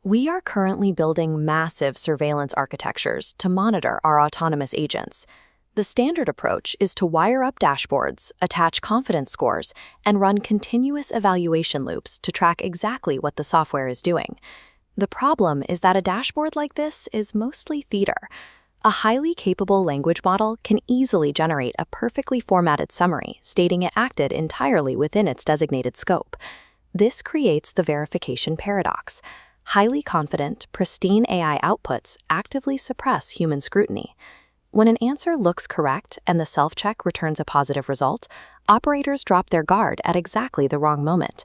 We are currently building massive surveillance architectures to monitor our autonomous agents. The standard approach is to wire up dashboards, attach confidence scores, and run continuous evaluation loops to track exactly what the software is doing. The problem is that a dashboard like this is mostly theater. A highly capable language model can easily generate a perfectly formatted summary stating it acted entirely within its designated scope. This creates the verification paradox. Highly confident, pristine AI outputs actively suppress human scrutiny. When an answer looks correct and the self-check returns a positive result, operators drop their guard at exactly the wrong moment.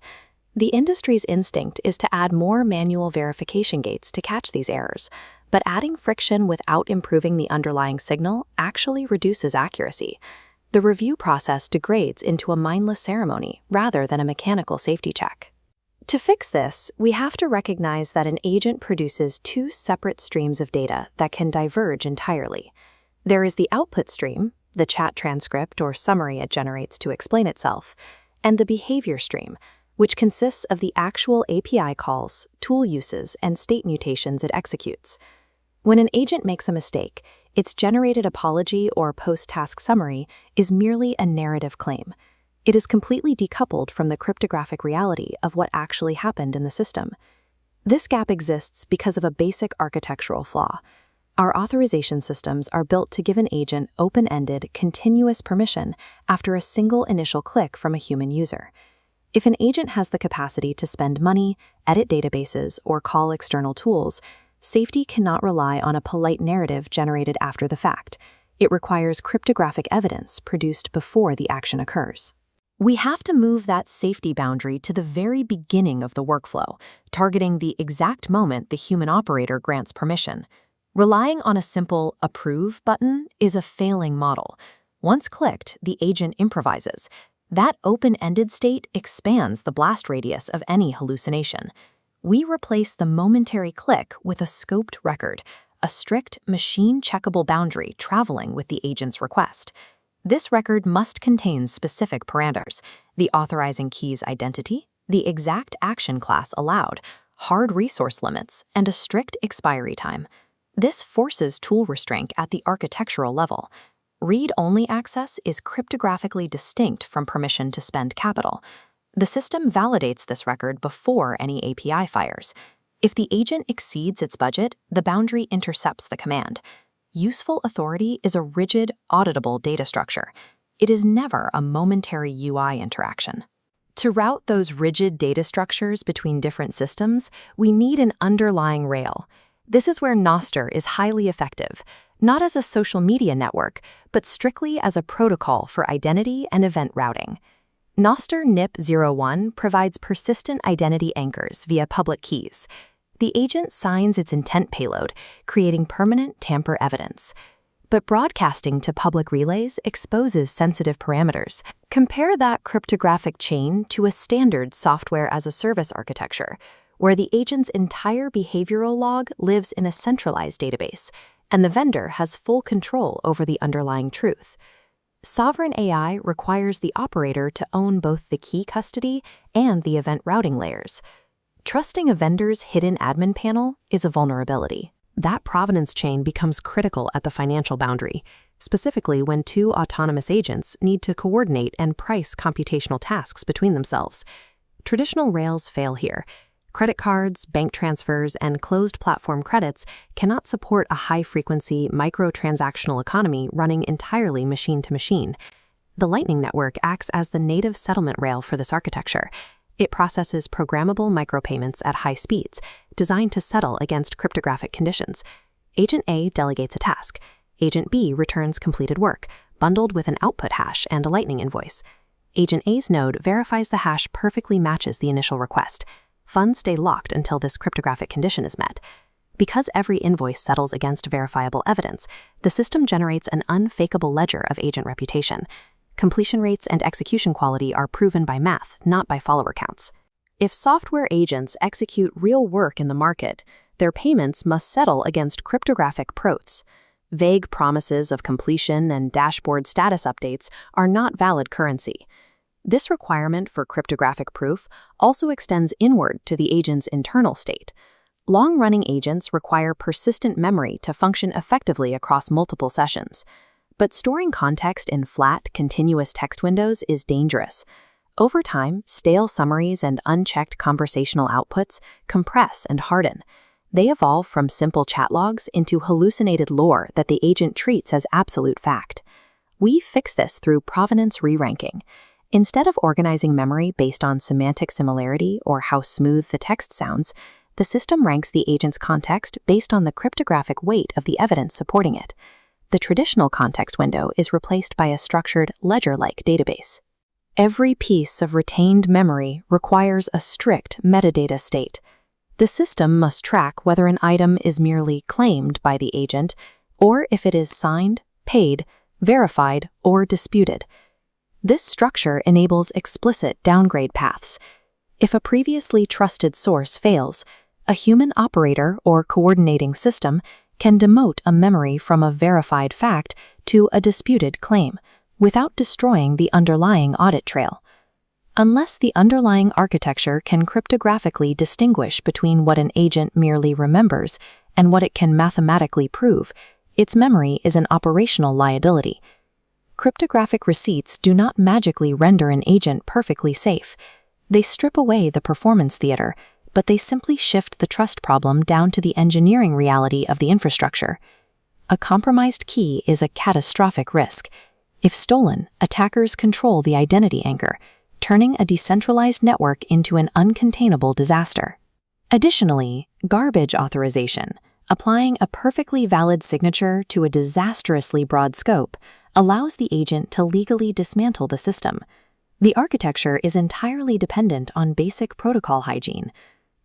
The industry's instinct is to add more manual verification gates to catch these errors, but adding friction without improving the underlying signal actually reduces accuracy. The review process degrades into a mindless ceremony rather than a mechanical safety check. To fix this, we have to recognize that an agent produces two separate streams of data that can diverge entirely. There is the output stream, the chat transcript or summary it generates to explain itself, and the behavior stream, which consists of the actual API calls, tool uses, and state mutations it executes. When an agent makes a mistake, its generated apology or post-task summary is merely a narrative claim. It is completely decoupled from the cryptographic reality of what actually happened in the system. This gap exists because of a basic architectural flaw. Our authorization systems are built to give an agent open-ended, continuous permission after a single initial click from a human user. If an agent has the capacity to spend money, edit databases, or call external tools, safety cannot rely on a polite narrative generated after the fact. It requires cryptographic evidence produced before the action occurs. We have to move that safety boundary to the very beginning of the workflow, targeting the exact moment the human operator grants permission. Relying on a simple approve button is a failing model. Once clicked, the agent improvises. That open-ended state expands the blast radius of any hallucination. We replace the momentary click with a scoped record, a strict machine-checkable boundary traveling with the agent's request. This record must contain specific parameters: the authorizing key's identity, the exact action class allowed, hard resource limits, and a strict expiry time. This forces tool restraint at the architectural level. Read-only access is cryptographically distinct from permission to spend capital. The system validates this record before any API fires. If the agent exceeds its budget, the boundary intercepts the command. Useful authority is a rigid, auditable data structure. It is never a momentary UI interaction. To route those rigid data structures between different systems, we need an underlying rail. This is where Nostr is highly effective, not as a social media network, but strictly as a protocol for identity and event routing. Nostr NIP01 provides persistent identity anchors via public keys. The agent signs its intent payload, creating permanent tamper evidence. But broadcasting to public relays exposes sensitive parameters. Compare that cryptographic chain to a standard software-as-a-service architecture, where the agent's entire behavioral log lives in a centralized database, and the vendor has full control over the underlying truth. Sovereign AI requires the operator to own both the key custody and the event routing layers. Trusting a vendor's hidden admin panel is a vulnerability. That provenance chain becomes critical at the financial boundary, specifically when two autonomous agents need to coordinate and price computational tasks between themselves. Traditional rails fail here. Credit cards, bank transfers, and closed platform credits cannot support a high-frequency, micro-transactional economy running entirely machine-to-machine. The Lightning Network acts as the native settlement rail for this architecture. It processes programmable micropayments at high speeds, designed to settle against cryptographic conditions. Agent A delegates a task. Agent B returns completed work, bundled with an output hash and a Lightning invoice. Agent A's node verifies the hash perfectly matches the initial request. Funds stay locked until this cryptographic condition is met. Because every invoice settles against verifiable evidence, the system generates an unfakeable ledger of agent reputation. Completion rates and execution quality are proven by math, not by follower counts. If software agents execute real work in the market, their payments must settle against cryptographic proofs. Vague promises of completion and dashboard status updates are not valid currency. This requirement for cryptographic proof also extends inward to the agent's internal state. Long-running agents require persistent memory to function effectively across multiple sessions. But storing context in flat, continuous text windows is dangerous. Over time, stale summaries and unchecked conversational outputs compress and harden. They evolve from simple chat logs into hallucinated lore that the agent treats as absolute fact. We fix this through provenance re-ranking. Instead of organizing memory based on semantic similarity or how smooth the text sounds, the system ranks the agent's context based on the cryptographic weight of the evidence supporting it. The traditional context window is replaced by a structured, ledger-like database. Every piece of retained memory requires a strict metadata state. The system must track whether an item is merely claimed by the agent or if it is signed, paid, verified, or disputed. This structure enables explicit downgrade paths. If a previously trusted source fails, a human operator or coordinating system can demote a memory from a verified fact to a disputed claim without destroying the underlying audit trail. Unless the underlying architecture can cryptographically distinguish between what an agent merely remembers and what it can mathematically prove, its memory is an operational liability. Cryptographic receipts do not magically render an agent perfectly safe. They strip away the performance theater, but they simply shift the trust problem down to the engineering reality of the infrastructure. A compromised key is a catastrophic risk. If stolen, attackers control the identity anchor, turning a decentralized network into an uncontainable disaster. Additionally, garbage authorization, applying a perfectly valid signature to a disastrously broad scope, allows the agent to legally dismantle the system. The architecture is entirely dependent on basic protocol hygiene.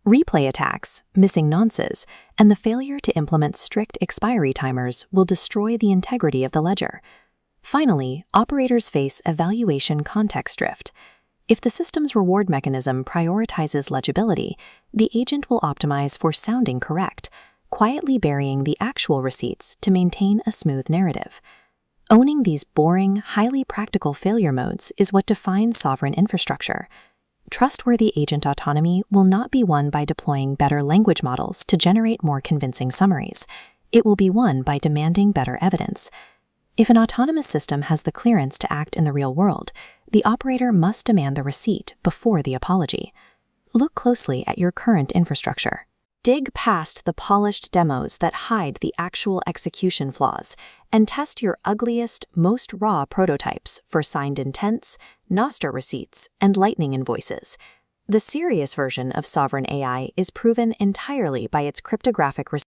Replay attacks, missing nonces, and the failure to implement strict expiry timers will destroy the integrity of the ledger. Finally, operators face evaluation context drift. If the system's reward mechanism prioritizes legibility, the agent will optimize for sounding correct, quietly burying the actual receipts to maintain a smooth narrative. Owning these boring, highly practical failure modes is what defines sovereign infrastructure. Trustworthy agent autonomy will not be won by deploying better language models to generate more convincing summaries. It will be won by demanding better evidence. If an autonomous system has the clearance to act in the real world, the operator must demand the receipt before the apology. Look closely at your current infrastructure. Dig past the polished demos that hide the actual execution flaws and test your ugliest, most raw prototypes for signed intents, Nostr receipts, and Lightning invoices. The serious version of sovereign AI is proven entirely by its cryptographic